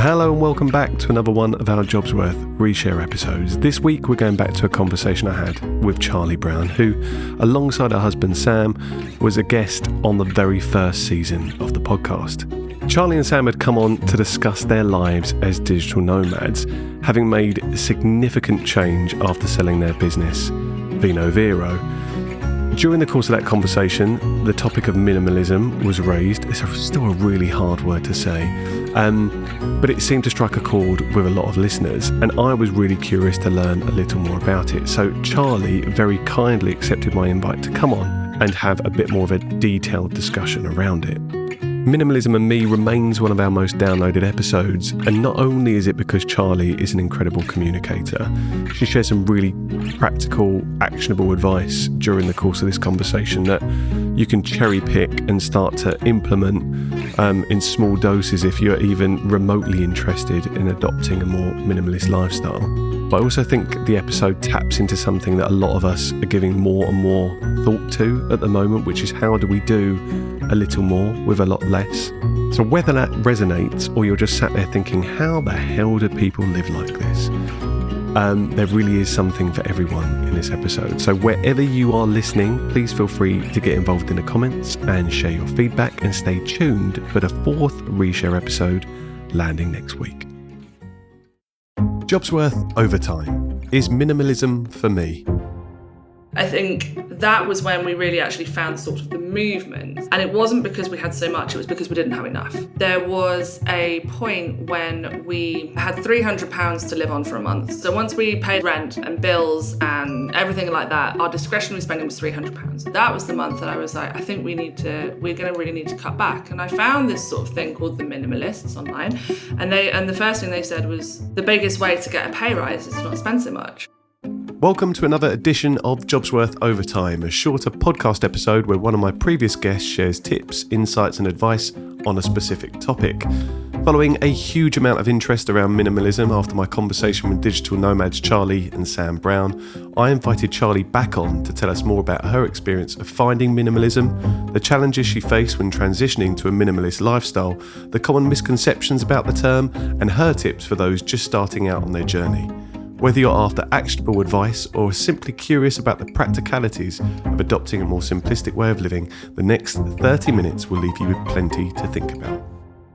Hello and welcome back to another one of our JobsWorth Reshare episodes. This week we're going back to a conversation I had with Charlie Brown, who, alongside her husband Sam, was a guest on the very first season of the podcast. Charlie and Sam had come on to discuss their lives as digital nomads, having made significant change after selling their business, Vino Vero. During the course of that conversation, the topic of minimalism was raised. It's still a really hard word to say, but it seemed to strike a chord with a lot of listeners, and I was really curious to learn a little more about it. So Charlie very kindly accepted my invite to come on and have a bit more of a detailed discussion around it. Minimalism and Me remains one of our most downloaded episodes, and not only is it because Charlie is an incredible communicator, she shares some really practical, actionable advice during the course of this conversation that you can cherry pick and start to implement in small doses if you're even remotely interested in adopting a more minimalist lifestyle. But I also think the episode taps into something that a lot of us are giving more and more thought to at the moment, which is how do we do a little more with a lot less? So whether that resonates or you're just sat there thinking, how the hell do people live like this? There really is something for everyone in this episode. So wherever you are listening, please feel free to get involved in the comments and share your feedback, and stay tuned for the fourth Reshare episode landing next week. JobsWorth Overtime. Is minimalism for me? I think that was when we really actually found sort of the movement. And it wasn't because we had so much, it was because we didn't have enough. There was a point when we had £300 to live on for a month. So once we paid rent and bills and everything like that, our discretionary spending was £300. That was the month that I was like, I think we're going to really need to cut back. And I found this sort of thing called the Minimalists online. And the first thing they said was the biggest way to get a pay rise is to not spend so much. Welcome to another edition of JobsWorth Overtime, a shorter podcast episode where one of my previous guests shares tips, insights and advice on a specific topic. Following a huge amount of interest around minimalism after my conversation with digital nomads Charlie and Sam Brown, I invited Charlie back on to tell us more about her experience of finding minimalism, the challenges she faced when transitioning to a minimalist lifestyle, the common misconceptions about the term, and her tips for those just starting out on their journey. Whether you're after actionable advice or simply curious about the practicalities of adopting a more simplistic way of living, the next 30 minutes will leave you with plenty to think about.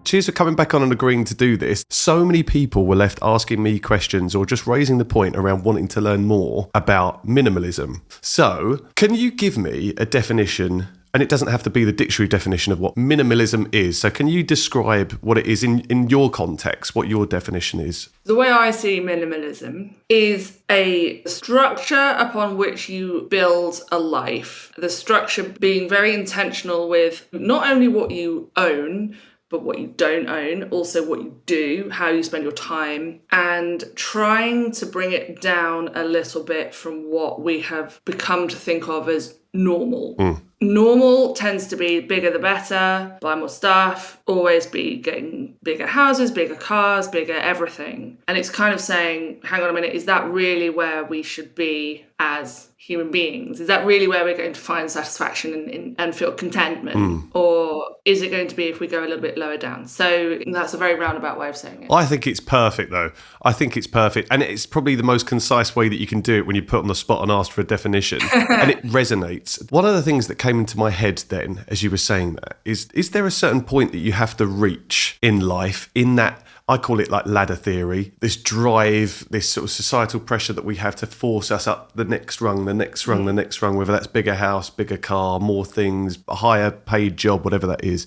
Cheers for coming back on and agreeing to do this. So many people were left asking me questions or just raising the point around wanting to learn more about minimalism. So, can you give me a definition? And it doesn't have to be the dictionary definition of what minimalism is. So can you describe what it is in your context, what your definition is? The way I see minimalism is a structure upon which you build a life. The structure being very intentional with not only what you own, but what you don't own, also what you do, how you spend your time, and trying to bring it down a little bit from what we have become to think of as normal. Normal tends to be bigger the better, buy more stuff, always be getting bigger houses, bigger cars, bigger everything. And it's kind of saying, hang on a minute, is that really where we should be as human beings? Is that really where we're going to find satisfaction and feel contentment? Or is it going to be if we go a little bit lower down? So that's a very roundabout way of saying it. I think it's perfect though. I think it's perfect. And it's probably the most concise way that you can do it when you put on the spot and ask for a definition. And it resonates. One of the things that came into my head then, as you were saying that, is there a certain point that you have to reach in life in that, I call it like ladder theory, this drive, this sort of societal pressure that we have to force us up the next rung, the next rung, the next rung, whether that's bigger house, bigger car, more things, a higher paid job, whatever that is.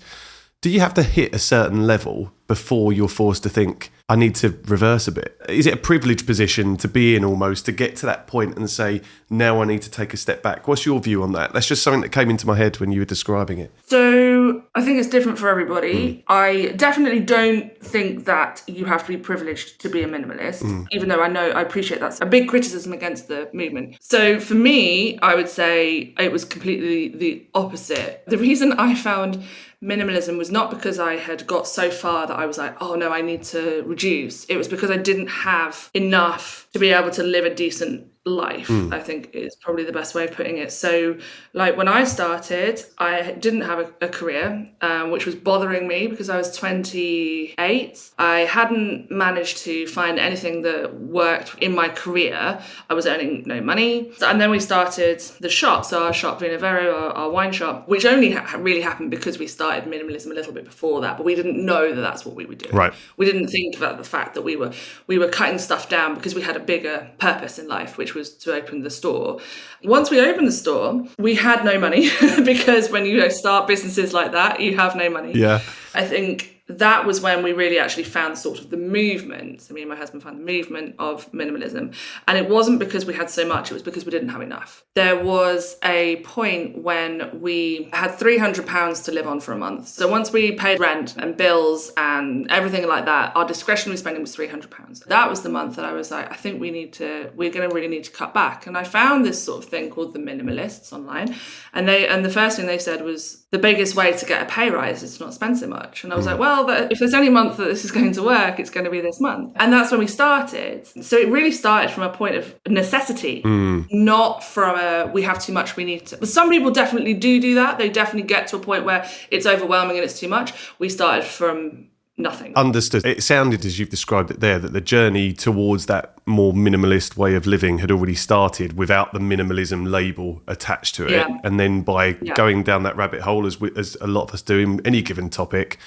Do you have to hit a certain level before you're forced to think, I need to reverse a bit? Is it a privileged position to be in almost, to get to that point and say, now I need to take a step back? What's your view on that? That's just something that came into my head when you were describing it. So I think it's different for everybody. I definitely don't think that you have to be privileged to be a minimalist, even though I appreciate that's a big criticism against the movement. So for me, I would say it was completely the opposite. The reason I found minimalism was not because I had got so far that I was like, oh no, I need to reduce. It was because I didn't have enough to be able to live a decent life, I think is probably the best way of putting it. So like when I started, I didn't have a career, which was bothering me because I was 28. I hadn't managed to find anything that worked in my career. I was earning no money. And then we started the shop. So our shop, Vino Vero, our wine shop, which only really happened because we started minimalism a little bit before that, but we didn't know that that's what we were doing. Right. We didn't think about the fact that we were cutting stuff down because we had a bigger purpose in life, which was to open the store. Once we opened the store, we had no money because when you start businesses like that, you have no money. Yeah. I think that was when we really actually found sort of the movement. So me and my husband found the movement of minimalism. And it wasn't because we had so much, it was because we didn't have enough. There was a point when we had £300 to live on for a month. So once we paid rent and bills and everything like that, our discretionary spending was £300. That was the month that I was like, I think we're going to really need to cut back. And I found this sort of thing called the Minimalists online. And the first thing they said was, the biggest way to get a pay rise is to not spend so much. And I was like, well, if there's any month that this is going to work, it's going to be this month. And that's when we started. So it really started from a point of necessity, not from we have too much, we need to. But some people definitely do that. They definitely get to a point where it's overwhelming and it's too much. We started from nothing. Understood. It sounded, as you've described it there, that the journey towards that more minimalist way of living had already started without the minimalism label attached to it. Yeah. And then by going down that rabbit hole, as a lot of us do in any given topic,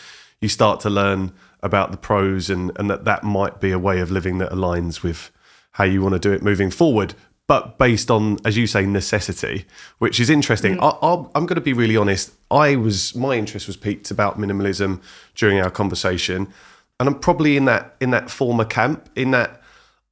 you start to learn about the pros and that might be a way of living that aligns with how you want to do it moving forward. But based on, as you say, necessity, which is interesting. I'm going to be really honest. My interest was piqued about minimalism during our conversation, and I'm probably in that former camp. In that,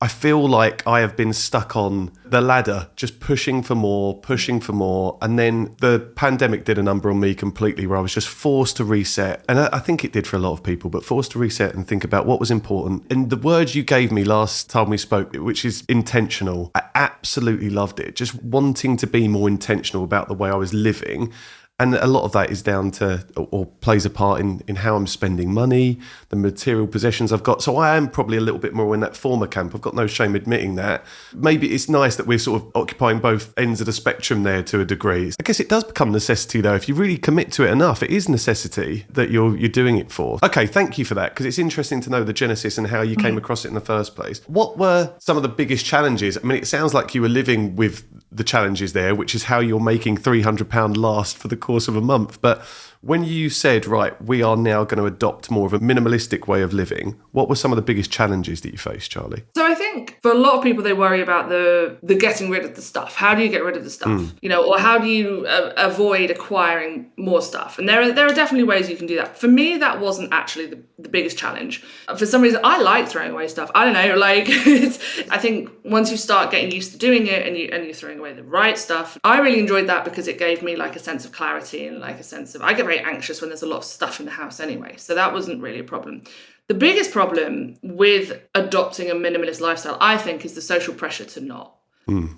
I feel like I have been stuck on the ladder, just pushing for more, and then the pandemic did a number on me completely, where I was just forced to reset, and I think it did for a lot of people, but forced to reset and think about what was important. And the words you gave me last time we spoke, which is intentional, I absolutely loved it. Just wanting to be more intentional about the way I was living. And a lot of that is down to, or plays a part in how I'm spending money, the material possessions I've got. So I am probably a little bit more in that former camp. I've got no shame admitting that. Maybe it's nice that we're sort of occupying both ends of the spectrum there to a degree. I guess it does become necessity though. If you really commit to it enough, it is necessity that you're doing it for. Okay, thank you for that, because it's interesting to know the genesis and how you came across it in the first place. What were some of the biggest challenges? I mean, it sounds like you were living with the challenges there, which is how you're making £300 last for the course of a month. But when you said, right, we are now going to adopt more of a minimalistic way of living, what were some of the biggest challenges that you faced, Charlie? So I think for a lot of people, they worry about the getting rid of the stuff. How do you get rid of the stuff? Or how do you avoid acquiring more stuff? And there are definitely ways you can do that. For me, that wasn't actually the biggest challenge. For some reason, I like throwing away stuff. I don't know, I think once you start getting used to doing it and you're throwing away the right stuff, I really enjoyed that because it gave me like a sense of clarity and like a sense of, I get very anxious when there's a lot of stuff in the house anyway. So that wasn't really a problem. The biggest problem with adopting a minimalist lifestyle, I think, is the social pressure to not.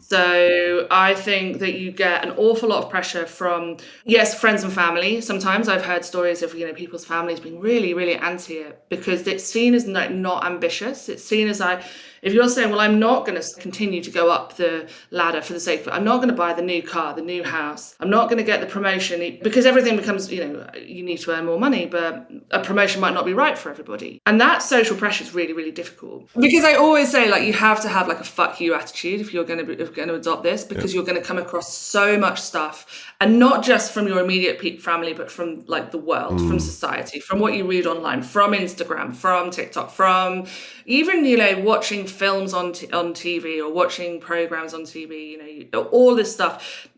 So I think that you get an awful lot of pressure from, yes, friends and family. Sometimes I've heard stories of, people's families being really, really anti it because it's seen as not ambitious. It's seen as if you're saying, well, I'm not going to continue to go up the ladder for the sake of it. I'm not going to buy the new car, the new house. I'm not going to get the promotion because everything becomes, you need to earn more money, but a promotion might not be right for everybody. And that social pressure is really, really difficult. Because I always say, you have to have a fuck you attitude if you're going to adopt this, because you're going to come across so much stuff, and not just from your immediate family, but from the world, from society, from what you read online, from Instagram, from TikTok, from even, watching films on TV or watching programs on TV, all this stuff.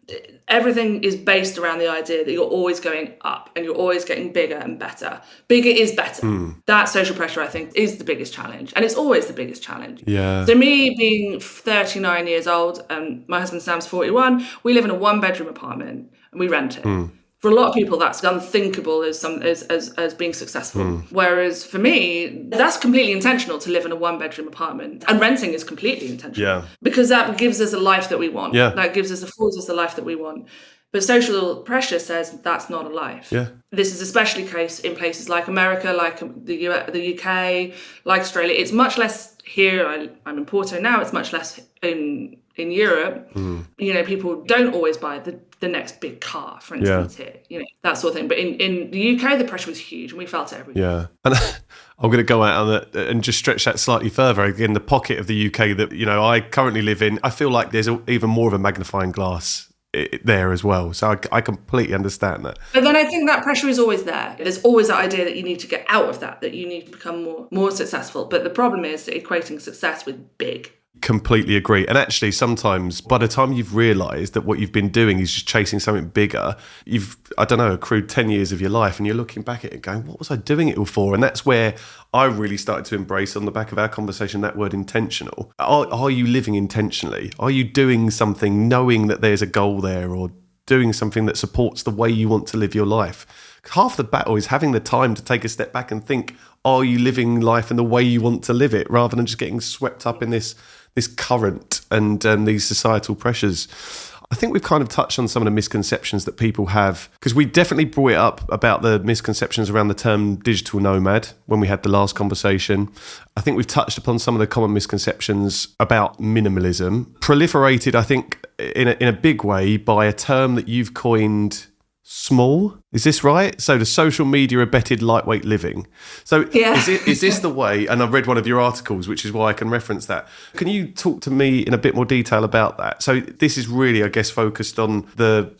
Everything is based around the idea that you're always going up and you're always getting bigger and better. Bigger is better. That social pressure, I think, is the biggest challenge. And it's always the biggest challenge. Yeah. So me being 39 years old and my husband Sam's 41, we live in a 1-bedroom apartment and we rent it. For a lot of people, that's unthinkable as being successful. Whereas for me, that's completely intentional to live in a 1-bedroom apartment. And renting is completely intentional. Yeah. Because that gives us a life that we want. Yeah. That affords us the life that we want. But social pressure says that's not a life. Yeah. This is especially the case in places like America, like the UK, like Australia. It's much less here. I'm in Porto now. It's much less in in Europe, people don't always buy the next big car, for instance, here, that sort of thing. But in the UK, the pressure was huge and we felt it every day. Yeah. And I'm going to go out on that and just stretch that slightly further. Again, the pocket of the UK that, I currently live in, I feel like there's even more of a magnifying glass there as well. So I completely understand that. But then I think that pressure is always there. There's always that idea that you need to get out of that you need to become more successful. But the problem is equating success with big. Completely agree. And actually, sometimes by the time you've realised that what you've been doing is just chasing something bigger, you've, accrued 10 years of your life and you're looking back at it going, what was I doing it all for? And that's where I really started to embrace, on the back of our conversation, that word intentional. Are you living intentionally? Are you doing something knowing that there's a goal there, or doing something that supports the way you want to live your life? Half the battle is having the time to take a step back and think, are you living life in the way you want to live it, rather than just getting swept up in this current and these societal pressures. I think we've kind of touched on some of the misconceptions that people have, because we definitely brought it up about the misconceptions around the term digital nomad when we had the last conversation. I think we've touched upon some of the common misconceptions about minimalism, proliferated, I think, in a big way by a term that you've coined, small. Is this right? So the social media abetted lightweight living. So is this the way? And I've read one of your articles, which is why I can reference that. Can you talk to me in a bit more detail about that? So this is really, I guess, focused on the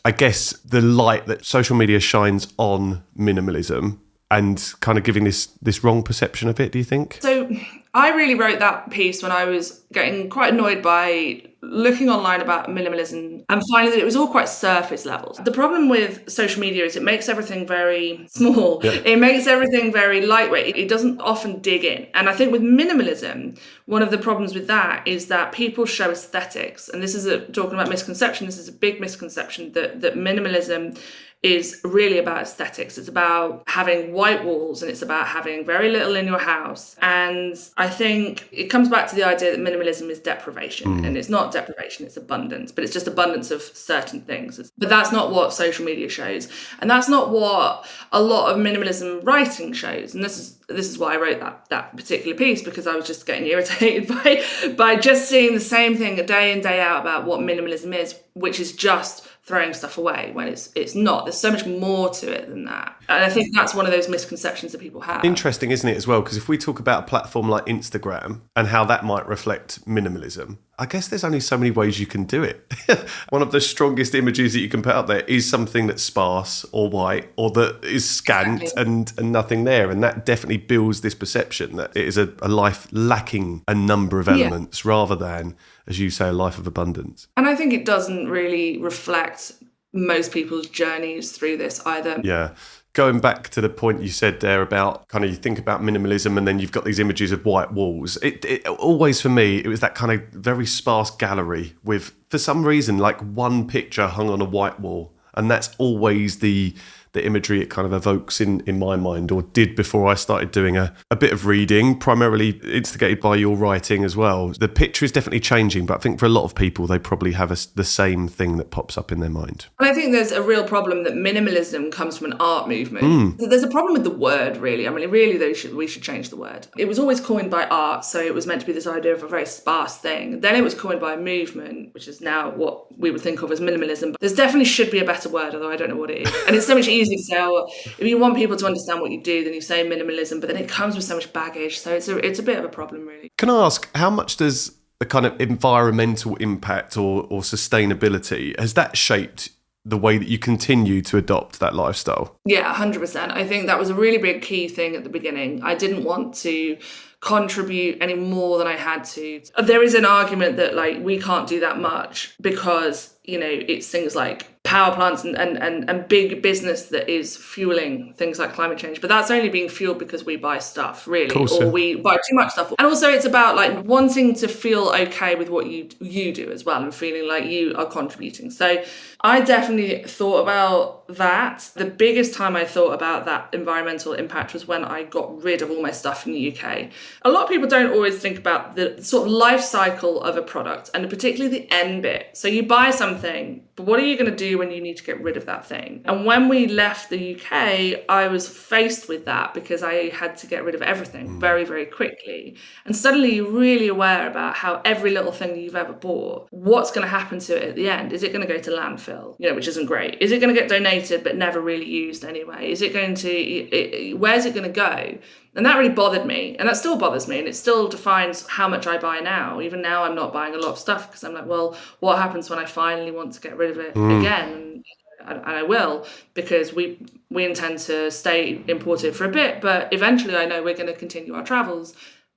light that social media shines on minimalism, and kind of giving this wrong perception of it, do you think? So I really wrote that piece when I was getting quite annoyed by looking online about minimalism and finding that it was all quite surface levels. The problem with social media is it makes everything very small. Yeah. It makes everything very lightweight. It doesn't often dig in. And I think with minimalism, one of the problems with that is that people show aesthetics. And this is talking about misconception. This is a big misconception that minimalism is really about aesthetics. It's about having white walls, and it's about having very little in your house. And I think it comes back to the idea that minimalism is deprivation. And it's not deprivation, it's abundance, but it's just abundance of certain things. But that's not what social media shows. And that's not what a lot of minimalism writing shows. And this is why I wrote that particular piece, because I was just getting irritated by just seeing the same thing day in, day out about what minimalism is, which is just throwing stuff away, when it's not. There's so much more to it than that. And I think that's one of those misconceptions that people have. Interesting, isn't it, as well? Because if we talk about a platform like Instagram and how that might reflect minimalism, I guess there's only so many ways you can do it. One of the strongest images that you can put out there is something that's sparse or white, or that is scant and nothing there. And that definitely builds this perception that it is a life lacking a number of elements, rather than, as you say, a life of abundance. And I think it doesn't really reflect most people's journeys through this either. Yeah. Going back to the point you said there about kind of, you think about minimalism and then you've got these images of white walls. It always, for me, it was that kind of very sparse gallery with, for some reason, like one picture hung on a white wall. And that's always the imagery it kind of evokes in my mind, or did before I started doing a bit of reading, primarily instigated by your writing as well. The picture is definitely changing, but I think for a lot of people, they probably have the same thing that pops up in their mind. And I think there's a real problem that minimalism comes from an art movement. There's a problem with the word, really. I mean, really, we should change the word. It was always coined by art, so it was meant to be this idea of a very sparse thing. Then it was coined by a movement, which is now what we would think of as minimalism. But there definitely should be a better word, although I don't know what it is. And it's so much easier to say, oh, if you want people to understand what you do, then you say minimalism, but then it comes with so much baggage. So it's a bit of a problem, really. Can I ask, how much does the kind of environmental impact or sustainability, has that shaped the way that you continue to adopt that lifestyle? Yeah, 100%. I think that was a really big key thing at the beginning. I didn't want to contribute any more than I had to. There is an argument that, like, we can't do that much because, it's things like power plants and big business that is fueling things like climate change. But that's only being fueled because we buy stuff, really, or we buy too much stuff. And also it's about, like, wanting to feel okay with what you do as well, and feeling like you are contributing. So I definitely thought about that. The biggest time I thought about that environmental impact was when I got rid of all my stuff in the UK. A lot of people don't always think about the sort of life cycle of a product, and particularly the end bit. So you buy something, but what are you going to do do when you need to get rid of that thing? And when we left the UK, I was faced with that because I had to get rid of everything very, very quickly. And suddenly you're really aware about how every little thing you've ever bought, what's going to happen to it at the end? Is it going to go to landfill, which isn't great? Is it going to get donated but never really used anyway? Is it going to, where's it going to go? And that really bothered me, and that still bothers me, and it still defines how much I buy now. Even now, I'm not buying a lot of stuff because I'm like, well, what happens when I finally want to get rid of it again? And I will, because we intend to stay imported for a bit, but eventually I know we're going to continue our travels.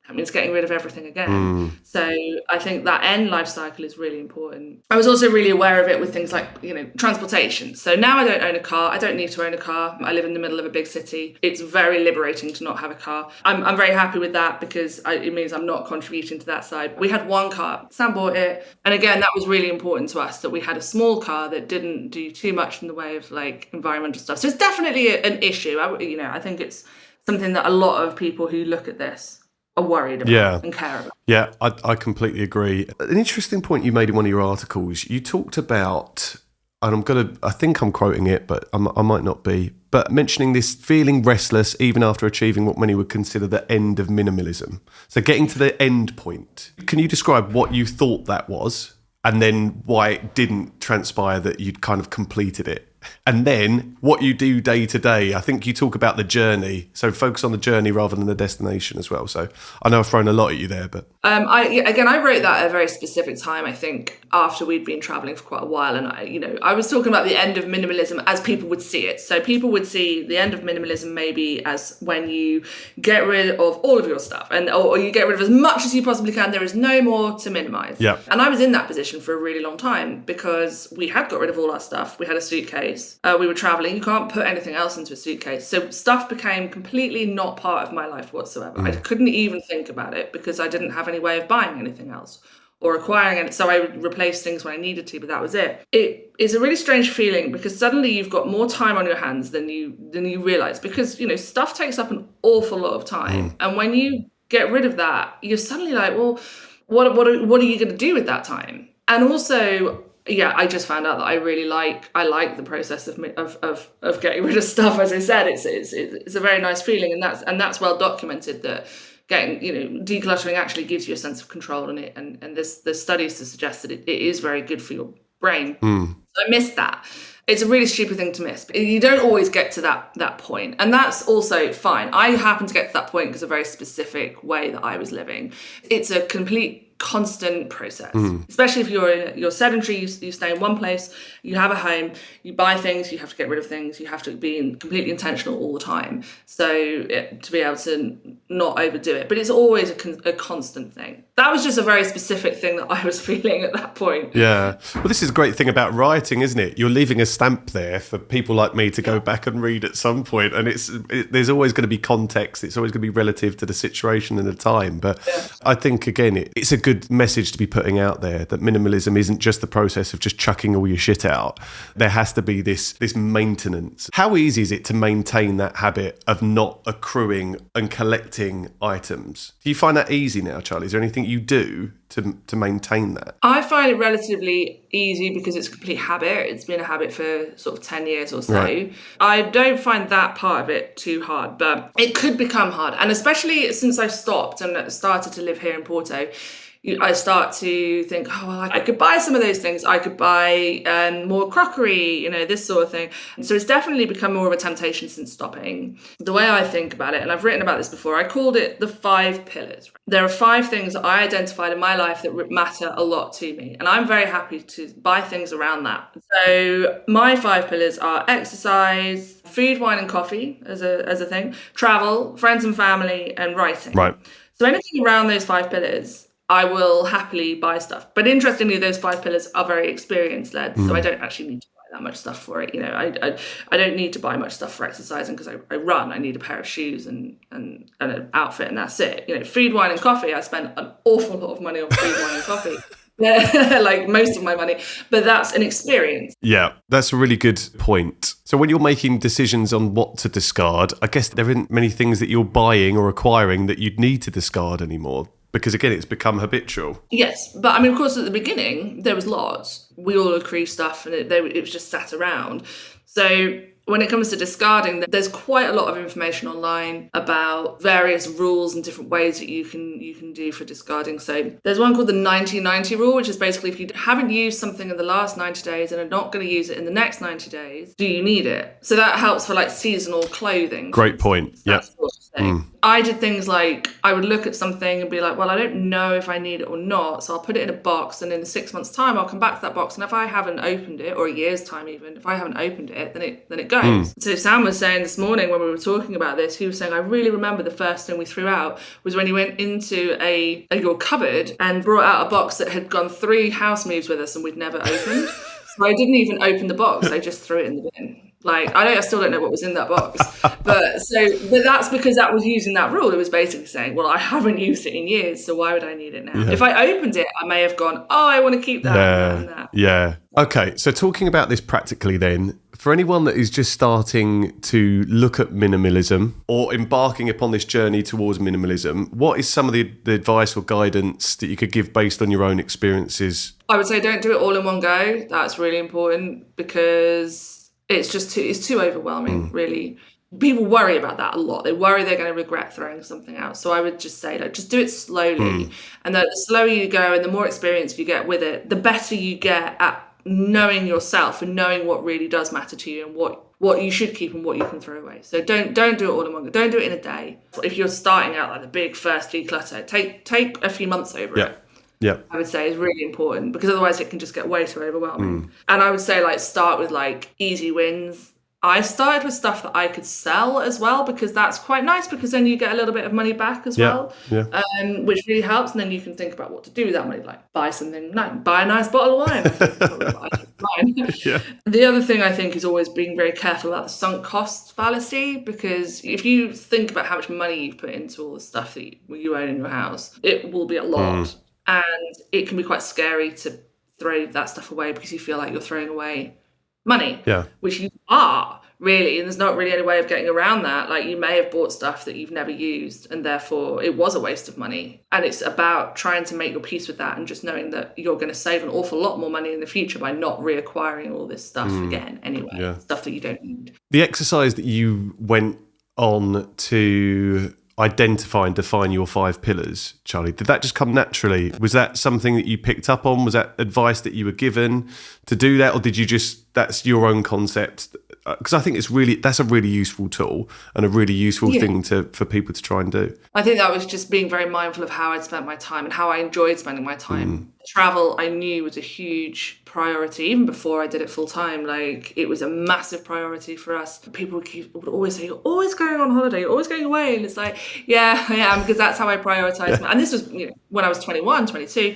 That means getting rid of everything again. So I think that end life cycle is really important. I was also really aware of it with things like, transportation. So now I don't own a car. I don't need to own a car. I live in the middle of a big city. It's very liberating to not have a car. I'm very happy with that because it means I'm not contributing to that side. We had one car. Sam bought it. And again, that was really important to us, that we had a small car that didn't do too much in the way of like environmental stuff. So it's definitely an issue. I think it's something that a lot of people who look at this are worried about and care about. Yeah, I completely agree. An interesting point you made in one of your articles, you talked about, and I think I'm quoting it, but I might not be, but mentioning this feeling restless even after achieving what many would consider the end of minimalism. So getting to the end point. Can you describe what you thought that was, and then why it didn't transpire that you'd kind of completed it? And then what you do day to day. I think you talk about the journey, so focus on the journey rather than the destination as well. So I know I've thrown a lot at you there, but I wrote that at a very specific time. I think after we'd been traveling for quite a while, and I was talking about the end of minimalism as people would see it. So people would see the end of minimalism maybe as when you get rid of all of your stuff, or you get rid of as much as you possibly can. There is no more to minimize. Yeah. And I was in that position for a really long time because we had got rid of all our stuff. We had a suitcase. We were traveling. You can't put anything else into a suitcase. So stuff became completely not part of my life whatsoever. I couldn't even think about it because I didn't have any way of buying anything else or acquiring it. So I would replace things when I needed to, but that was it. It is a really strange feeling because suddenly you've got more time on your hands than you realize, because, stuff takes up an awful lot of time. And when you get rid of that, you're suddenly like, well, what are you going to do with that time? And also, I just found out that I like the process of getting rid of stuff. As I said, it's a very nice feeling, and that's well documented that decluttering actually gives you a sense of control in it, and there's studies to suggest that it is very good for your brain. So I missed that. It's a really stupid thing to miss. You don't always get to that point, and that's also fine. I happened to get to that point because of a very specific way that I was living. It's a complete constant process, especially if you're sedentary, you stay in one place, you have a home, you buy things, you have to get rid of things, you have to be completely intentional all the time, so to be able to not overdo it. But it's always a constant thing. That was just a very specific thing that I was feeling at that point. Yeah. Well, this is a great thing about writing, isn't it? You're leaving a stamp there for people like me to go back and read at some point, and there's always going to be context. It's always going to be relative to the situation and the time. But I think, again, it's a good message to be putting out there, that minimalism isn't just the process of just chucking all your shit out. There has to be this maintenance. How easy is it to maintain that habit of not accruing and collecting items? Do you find that easy now, Charlie? Is there anything you do to maintain that? I find it relatively easy because it's a complete habit. It's been a habit for sort of 10 years or so. Right. I don't find that part of it too hard, but it could become hard. And especially since I've stopped and started to live here in Porto, I start to think, I could buy some of those things. I could buy more crockery, this sort of thing. So it's definitely become more of a temptation since stopping. The way I think about it, and I've written about this before, I called it the 5 pillars. There are 5 things that I identified in my life that matter a lot to me. And I'm very happy to buy things around that. So my 5 pillars are exercise, food, wine and coffee as a thing, travel, friends and family, and writing. Right. So anything around those 5 pillars, I will happily buy stuff. But interestingly, those 5 pillars are very experience-led, so I don't actually need to buy that much stuff for it. I don't need to buy much stuff for exercising because I run. I need a pair of shoes and an outfit, and that's it. Food, wine, and coffee. I spend an awful lot of money on food, wine, and coffee. Like most of my money, but that's an experience. Yeah, that's a really good point. So when you're making decisions on what to discard, I guess there aren't many things that you're buying or acquiring that you'd need to discard anymore, Because again, it's become habitual. Yes, but I mean, of course, at the beginning, there was lots. We all accrue stuff and it was just sat around. So when it comes to discarding, there's quite a lot of information online about various rules and different ways that you can do for discarding. So there's one called the 90-90 rule, which is basically if you haven't used something in the last 90 days and are not going to use it in the next 90 days, do you need it? So that helps for like seasonal clothing. Great point. Yeah. I did things like I would look at something and be like, well, I don't know if I need it or not. So I'll put it in a box and in 6 months' time, I'll come back to that box. And if I haven't opened it, or a year's time even, if I haven't opened it, then it goes. So Sam was saying this morning when we were talking about this, he was saying, I really remember the first thing we threw out was when he went into your cupboard and brought out a box that had gone 3 house moves with us and we'd never opened. So I didn't even open the box. I just threw it in the bin. Like, I still don't know what was in that box. But that's because that was using that rule. It was basically saying, well, I haven't used it in years, so why would I need it now? Yeah. If I opened it, I may have gone, I want to keep that and that. Yeah. Okay, so talking about this practically then, for anyone that is just starting to look at minimalism or embarking upon this journey towards minimalism, what is some of the advice or guidance that you could give based on your own experiences? I would say don't do it all in one go. That's really important because it's too overwhelming, really. People worry about that a lot. They worry they're going to regret throwing something out. So I would just say, just do it slowly. And the slower you go and the more experience you get with it, the better you get at knowing yourself and knowing what really does matter to you and what you should keep and what you can throw away. So don't do it all in one go. Don't do it in a day. If you're starting out like the big first declutter, take a few months over it. Yeah, I would say is really important because otherwise it can just get way too overwhelming. And I would say start with easy wins. I started with stuff that I could sell as well because that's quite nice because then you get a little bit of money back as well, which really helps. And then you can think about what to do with that money, like buy something nice, buy a nice bottle of wine. The other thing I think is always being very careful about the sunk cost fallacy, because if you think about how much money you've put into all the stuff that you own in your house, it will be a lot. And it can be quite scary to throw that stuff away because you feel like you're throwing away money, which you are really, and there's not really any way of getting around that. Like, you may have bought stuff that you've never used and therefore it was a waste of money. And it's about trying to make your peace with that and just knowing that you're going to save an awful lot more money in the future by not reacquiring all this stuff again anyway, stuff that you don't need. The exercise that you went on to identify and define your 5 pillars, Charlie, did that just come naturally? Was that something that you picked up on? Was that advice that you were given to do that? Or did you just, that's your own concept? Because I think that's a really useful tool and a really useful thing for people to try and do. I think that was just being very mindful of how I'd spent my time and how I enjoyed spending my time. Travel, I knew, was a huge priority even before I did it full time. Like, it was a massive priority for us. People would always say, you're always going on holiday, you're always going away. And it's like, yeah, I am, because that's how I prioritize. And this was, when I was 21, 22,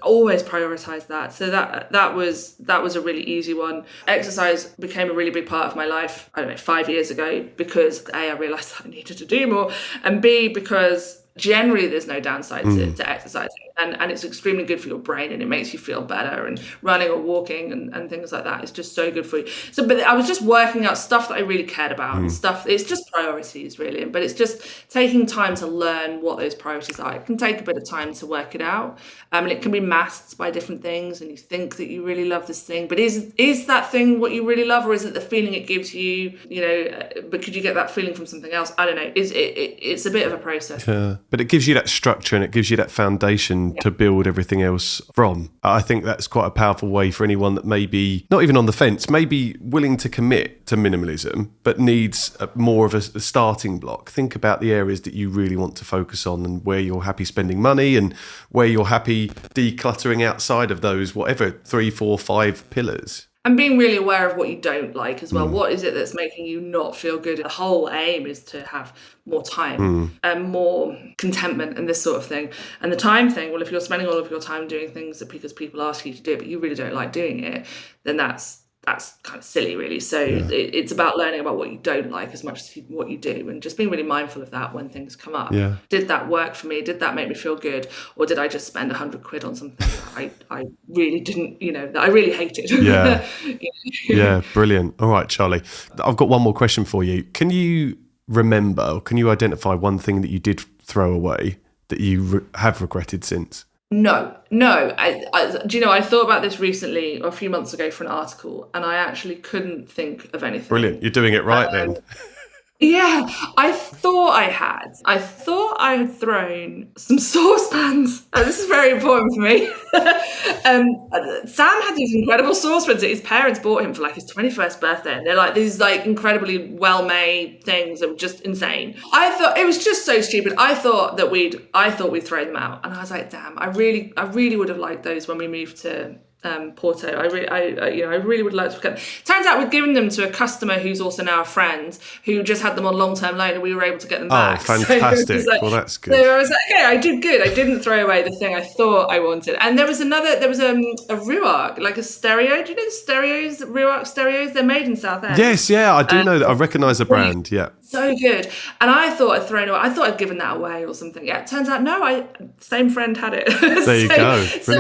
always prioritize that. So that was a really easy one. Exercise became a really big part of my life, 5 years ago, because A, I realized that I needed to do more, and B, because generally there's no downside to exercising, and it's extremely good for your brain and it makes you feel better, and running or walking and things like that is just so good for you. So, but I was just working out stuff that I really cared about and stuff. It's just priorities really, but it's just taking time to learn what those priorities are. It can take a bit of time to work it out, and it can be masked by different things, and you think that you really love this thing, but is that thing what you really love, or is it the feeling it gives you? But could you get that feeling from something else? I don't know. It's a bit of a process. Yeah. But it gives you that structure and it gives you that foundation to build everything else from. I think that's quite a powerful way for anyone that may be not even on the fence, maybe willing to commit to minimalism, but needs more of a starting block. Think about the areas that you really want to focus on and where you're happy spending money and where you're happy decluttering outside of those, whatever, 3, 4, 5 pillars. And being really aware of what you don't like as well. What is it that's making you not feel good? The whole aim is to have more time and more contentment and this sort of thing. And the time thing, well, if you're spending all of your time doing things because people ask you to do it, but you really don't like doing it, then that's kind of silly, really. So it's about learning about what you don't like as much as what you do, and just being really mindful of that when things come up. Yeah. Did that work for me? Did that make me feel good? Or did I just spend 100 quid on something that I really didn't, that I really hated? Yeah. Yeah, brilliant. All right, Charlie, I've got one more question for you. Can you remember, or can you identify one thing that you did throw away that you have regretted since? No. Do you know, I thought about this recently, or a few months ago, for an article, and I actually couldn't think of anything. Brilliant. You're doing it right then. Yeah, I thought I had thrown some saucepans. This is very important for me. Sam had these incredible saucepans that his parents bought him for like his 21st birthday. And they're like these like incredibly well-made things that were just insane. I thought it was just so stupid. I thought we'd throw them out. And I was like, damn, I really would have liked those when we moved to Porto. I really would like to get. Turns out we'd given them to a customer who's also now a friend who just had them on long-term loan, and we were able to get them back. Oh, fantastic! So well, that's good. So I was like, okay, I did good. I didn't throw away the thing I thought I wanted. And there was a Ruark, like a stereo. Do you know the stereos, Ruark stereos? They're made in Southend. Yes, yeah, I do know that. I recognise the brand. Yeah. So good. And I thought I'd thrown away. I thought I'd given that away or something. Yeah, it turns out no. Same friend had it. There you go. So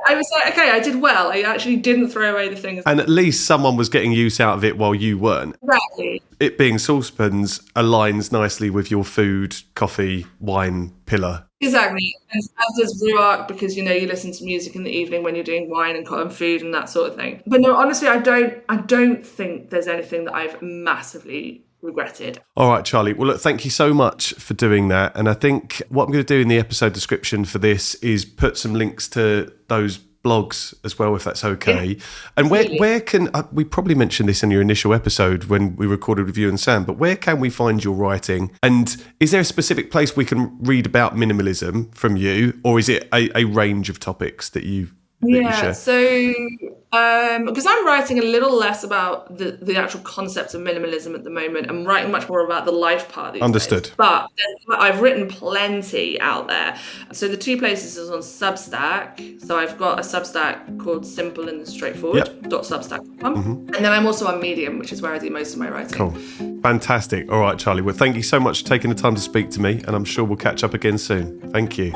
I was like, okay, I did well. I actually didn't throw away the things. And at least someone was getting use out of it while you weren't. Exactly. It being saucepans aligns nicely with your food, coffee, wine pillar. Exactly. And as does Ruark, because, you know, you listen to music in the evening when you're doing wine and cotton food and that sort of thing. But no, honestly, I don't think there's anything that I've massively regretted. All right, Charlie. Well, look, thank you so much for doing that. And I think what I'm going to do in the episode description for this is put some links to those blogs as well, if that's okay. Yeah, and where can we probably mentioned this in your initial episode when we recorded with you and Sam, but where can we find your writing? And is there a specific place we can read about minimalism from you, or is it a range of topics that you share? So because I'm writing a little less about the actual concept of minimalism at the moment, I'm writing much more about the life part these Understood. days. But I've written plenty out there. So the two places is on Substack. So I've got a Substack called Simple and Straightforward .substack.com. And then I'm also on Medium, which is where I do most of my writing. Cool. Fantastic. All right, Charlie. Well, thank you so much for taking the time to speak to me, and I'm sure we'll catch up again soon. Thank you.